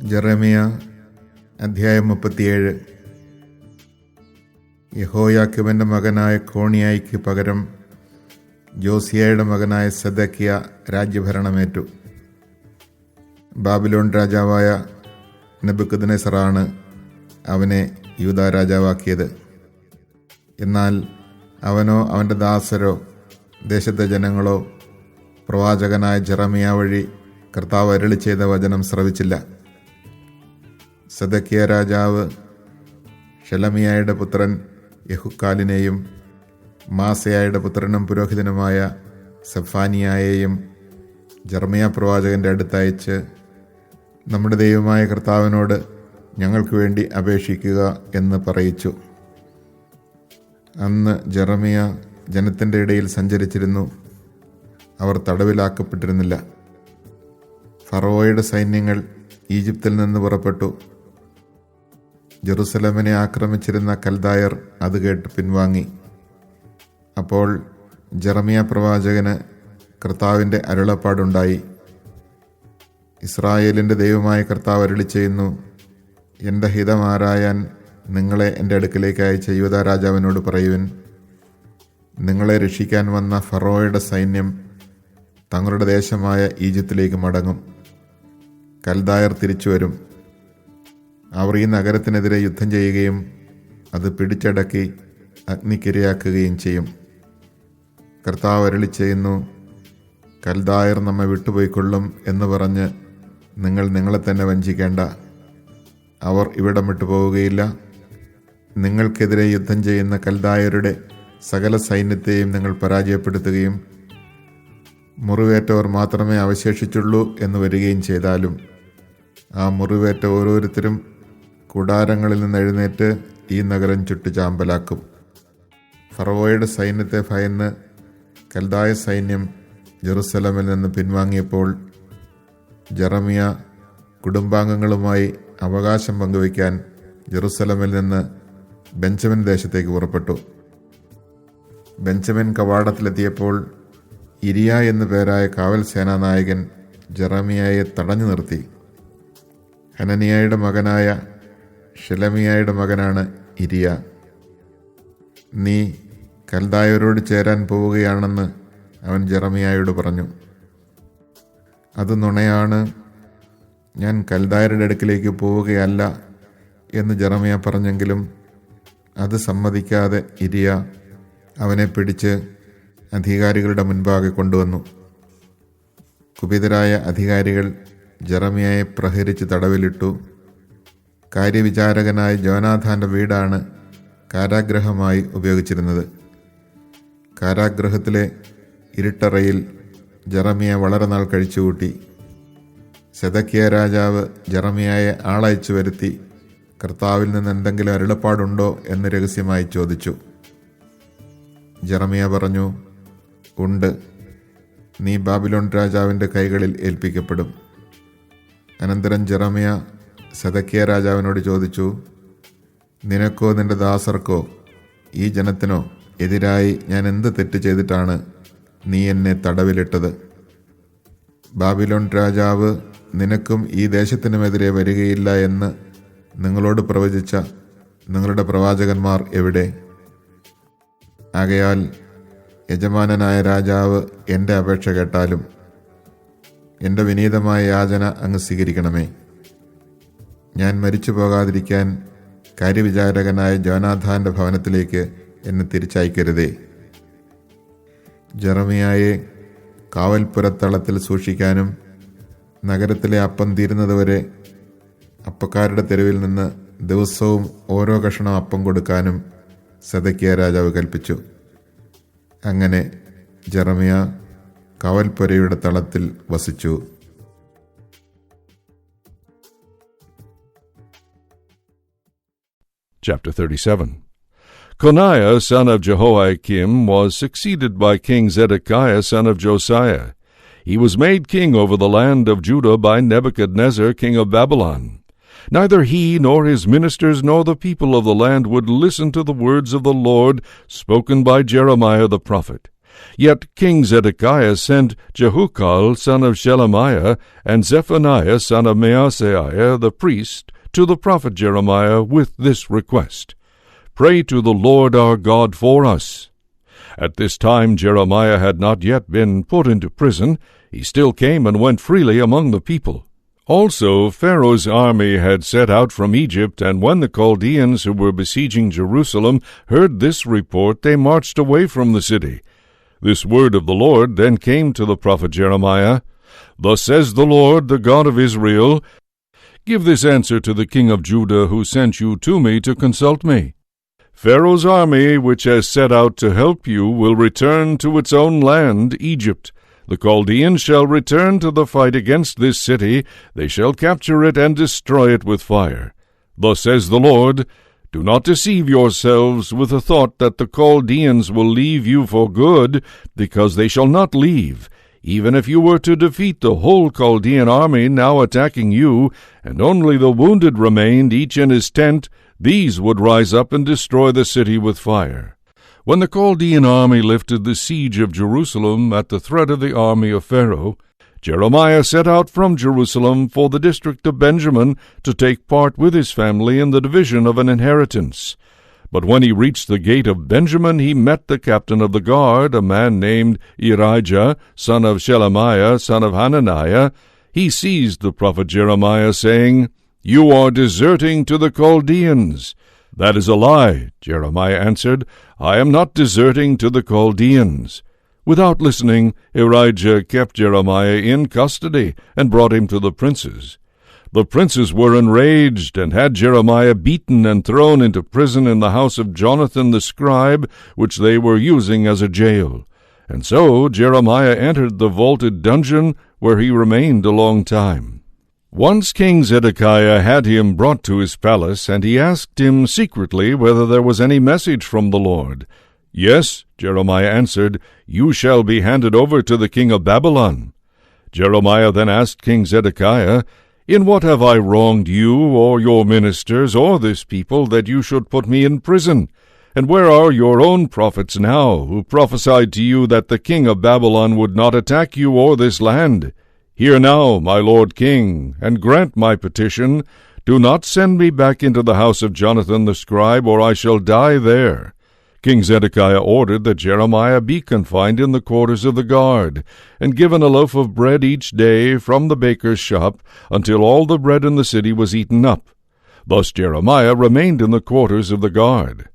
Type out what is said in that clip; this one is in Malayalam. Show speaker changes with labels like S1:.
S1: ജെറമിയ അധ്യായം 37. യഹോയാക്കീമിൻ്റെ മകനായ കോണിയായിക്ക് പകരം ജോസിയായുടെ മകനായ സെദക്കിയ രാജ്യഭരണമേറ്റു. ബാബിലോൺ രാജാവായ നെബൂഖദ്നേസറാണ് അവനെ യൂദാ രാജാവാക്കിയത്. എന്നാൽ അവനോ അവൻ്റെ ദാസരോ ദേശത്തെ ജനങ്ങളോ പ്രവാചകനായ ജെറമിയ വഴി കർത്താവ് അരുളി ചെയ്ത വചനം ശ്രവിച്ചില്ല. സെദക്കിയ രാജാവ് ഷെലമിയായുടെ പുത്രൻ യഹുക്കാലിനെയും മാസയായുടെ പുത്രനും പുരോഹിതനുമായ സെഫാനിയായെയും ജെറമിയ പ്രവാചകൻ്റെ അടുത്തയച്ച്, നമ്മുടെ ദൈവമായ കർത്താവിനോട് ഞങ്ങൾക്ക് വേണ്ടി അപേക്ഷിക്കുക എന്ന് പറയിച്ചു. അന്ന് ജെറമിയ ജനത്തിൻ്റെ ഇടയിൽ സഞ്ചരിച്ചിരുന്നു. അവർ തടവിലാക്കപ്പെട്ടിരുന്നില്ല. ഫറവോയുടെ സൈന്യങ്ങൾ ഈജിപ്തിൽ നിന്ന് പുറപ്പെട്ടു. ജെറുസലേമിനെ ആക്രമിച്ചിരുന്ന കൽദായർ അത് കേട്ട് പിൻവാങ്ങി. അപ്പോൾ ജെറമിയ പ്രവാചകന് കർത്താവിൻ്റെ അരുളപ്പാടുണ്ടായി. ഇസ്രായേലിൻ്റെ ദൈവമായ കർത്താവ് അരുളി ചെയ്യുന്നു, എൻ്റെ ഹിതമാരായാൻ നിങ്ങളെ എൻ്റെ അടുക്കിലേക്ക് അയച്ച യൂദാ രാജാവിനോട് പറയുവിൻ, നിങ്ങളെ രക്ഷിക്കാൻ വന്ന ഫറോയുടെ സൈന്യം തങ്ങളുടെ ദേശമായ ഈജിപ്തിലേക്ക് മടങ്ങും. കൽദായർ തിരിച്ചു വരും. അവർ ഈ നഗരത്തിനെതിരെ യുദ്ധം ചെയ്യുകയും അത് പിടിച്ചടക്കി അഗ്നിക്കിരയാക്കുകയും ചെയ്യും. കർത്താവ് അരുളി ചെയ്യുന്നു, കൽദായർ നമ്മെ വിട്ടുപോയിക്കൊള്ളും എന്ന് പറഞ്ഞ് നിങ്ങൾ നിങ്ങളെ തന്നെ വഞ്ചിക്കേണ്ട. അവർ ഇവിടം വിട്ടു പോവുകയില്ല. നിങ്ങൾക്കെതിരെ യുദ്ധം ചെയ്യുന്ന കൽദായരുടെ സകല സൈന്യത്തെയും നിങ്ങൾ പരാജയപ്പെടുത്തുകയും മുറിവേറ്റവർ മാത്രമേ അവശേഷിച്ചുള്ളൂ എന്ന് വരികയും ചെയ്താലും ആ മുറിവേറ്റ ഓരോരുത്തരും കൂടാരങ്ങളിൽ നിന്ന് എഴുന്നേറ്റ് ഈ നഗരം ചുട്ടുചാമ്പലാക്കും. ഫറവോയുടെ സൈന്യത്തെ ഭയന്ന് കൽദായ സൈന്യം ജെറുസലേമിൽ നിന്ന് പിൻവാങ്ങിയപ്പോൾ ജെറമിയ കുടുംബാംഗങ്ങളുമായി അവകാശം പങ്കുവയ്ക്കാൻ ജെറുസലേമിൽ നിന്ന് ബെഞ്ചമിൻ ദേശത്തേക്ക് പുറപ്പെട്ടു. ബെഞ്ചമിൻ കവാടത്തിലെത്തിയപ്പോൾ ഇരിയ എന്നു പേരായ കാവൽ സേനാനായകൻ ജെറമിയയെ തടഞ്ഞു നിർത്തി. ഹനനിയായുടെ മകനായ ഷെലമിയായുടെ മകനാണ് ഇരിയ. നീ കൽദായരോട് ചേരാൻ പോവുകയാണെന്ന് അവൻ ജെറമിയായോട് പറഞ്ഞു. അത് നുണയാണ്, ഞാൻ കൽദായരുടെ അടുക്കിലേക്ക് പോവുകയല്ല എന്ന് ജെറമിയ പറഞ്ഞെങ്കിലും അത് സമ്മതിക്കാതെ ഇരിയ അവനെ പിടിച്ച് അധികാരികളുടെ മുൻപാകെ കൊണ്ടുവന്നു. കുപിതരായ അധികാരികൾ ജെറമിയയെ പ്രഹരിച്ച് തടവിലിട്ടു. കാര്യവിചാരകനായ ജോനാഥാൻ്റെ വീടാണ് കാരാഗ്രഹമായി ഉപയോഗിച്ചിരുന്നത്. കാരാഗ്രഹത്തിലെ ഇരുട്ടറയിൽ ജെറമിയ വളരെ നാൾ കഴിച്ചുകൂട്ടി. സെദക്കിയ രാജാവ് ജെറമിയയെ ആളയച്ചു വരുത്തി കർത്താവിൽ നിന്ന് എന്തെങ്കിലും അരുളപ്പാടുണ്ടോ എന്ന് രഹസ്യമായി ചോദിച്ചു. ജെറമിയ പറഞ്ഞു, ഉണ്ട്, നീ ബാബിലോൺ രാജാവിൻ്റെ കൈകളിൽ ഏൽപ്പിക്കപ്പെടും. അനന്തരം ജെറമിയ സെദക്കിയ രാജാവിനോട് ചോദിച്ചു, നിനക്കോ നിന്റെ ദാസർക്കോ ഈ ജനത്തിനോ എതിരായി ഞാൻ എന്ത് തെറ്റ് ചെയ്തിട്ടാണ് നീ എന്നെ തടവിലിട്ടത്? ബാബിലോൺ രാജാവ് നിനക്കും ഈ ദേശത്തിനുമെതിരെ വരികയില്ല എന്ന് നിങ്ങളോട് പ്രവചിച്ച നിങ്ങളുടെ പ്രവാചകന്മാർ എവിടെ? ആകയാൽ യജമാനനായ രാജാവ് എൻ്റെ അപേക്ഷ കേട്ടാലും എൻ്റെ വിനീതമായ യാചന അങ്ങ് സ്വീകരിക്കണമേ. ഞാൻ മരിച്ചു പോകാതിരിക്കാൻ കാര്യവിചാരകനായ ജോനാഥാൻ്റെ ഭവനത്തിലേക്ക് എന്നെ തിരിച്ചയക്കരുതേ. ജെറമിയായെ കാവൽപ്പുരത്തളത്തിൽ സൂക്ഷിക്കാനും നഗരത്തിലെ അപ്പം തീരുന്നതുവരെ അപ്പക്കാരുടെ തെരുവിൽ നിന്ന് ദിവസവും ഓരോ കഷണം അപ്പം കൊടുക്കാനും സെദക്കിയ രാജാവ് കൽപ്പിച്ചു. അങ്ങനെ ജെറമിയ കാവൽപ്പുരയുടെ തളത്തിൽ വസിച്ചു.
S2: Chapter 37. Coniah, son of Jehoiakim, was succeeded by King Zedekiah, son of Josiah. He was made king over the land of Judah by Nebuchadnezzar, king of Babylon. Neither he nor his ministers nor the people of the land would listen to the words of the Lord spoken by Jeremiah the prophet. Yet King Zedekiah sent Jehukal son of Shelemiah and Zephaniah son of Maaseiah the priest to the prophet Jeremiah with this request, "Pray to the Lord our God for us." At this time Jeremiah had not yet been put into prison. He still came and went freely among the people. Also Pharaoh's army had set out from Egypt, and when the Chaldeans who were besieging Jerusalem heard this report, they marched away from the city. This word of the Lord then came to the prophet Jeremiah, "Thus says the Lord, the God of Israel, give this answer to the king of Judah who sent you to me to consult me. Pharaoh's army, which has set out to help you, will return to its own land, Egypt. The Chaldeans shall return to the fight against this city. They shall capture it and destroy it with fire. Thus says the Lord, do not deceive yourselves with the thought that the Chaldeans will leave you for good, because they shall not leave. Even if you were to defeat the whole Chaldean army now attacking you, and only the wounded remained, each in his tent, these would rise up and destroy the city with fire." When the Chaldean army lifted the siege of Jerusalem at the threat of the army of Pharaoh, Jeremiah set out from Jerusalem for the district of Benjamin to take part with his family in the division of an inheritance. But when he reached the gate of Benjamin, he met the captain of the guard, a man named Irijah, son of Shelemiah, son of Hananiah. He seized the prophet Jeremiah, saying, "You are deserting to the Chaldeans." "That is a lie," Jeremiah answered. "I am not deserting to the Chaldeans." Without listening, Irijah kept Jeremiah in custody and brought him to the princes. The princes were enraged and had Jeremiah beaten and thrown into prison in the house of Jonathan the scribe, which they were using as a jail. And so Jeremiah entered the vaulted dungeon, where he remained a long time. Once King Zedekiah had him brought to his palace, and he asked him secretly whether there was any message from the Lord. "Yes," Jeremiah answered, "you shall be handed over to the king of Babylon." Jeremiah then asked King Zedekiah, "In what have I wronged you, or your ministers, or this people, that you should put me in prison? And where are your own prophets now, who prophesied to you that the king of Babylon would not attack you or this land? Hear now, my lord king, and grant my petition. Do not send me back into the house of Jonathan the scribe, or I shall die there." King Zedekiah ordered that Jeremiah be confined in the quarters of the guard, and given a loaf of bread each day from the baker's shop, until all the bread in the city was eaten up. Thus Jeremiah remained in the quarters of the guard.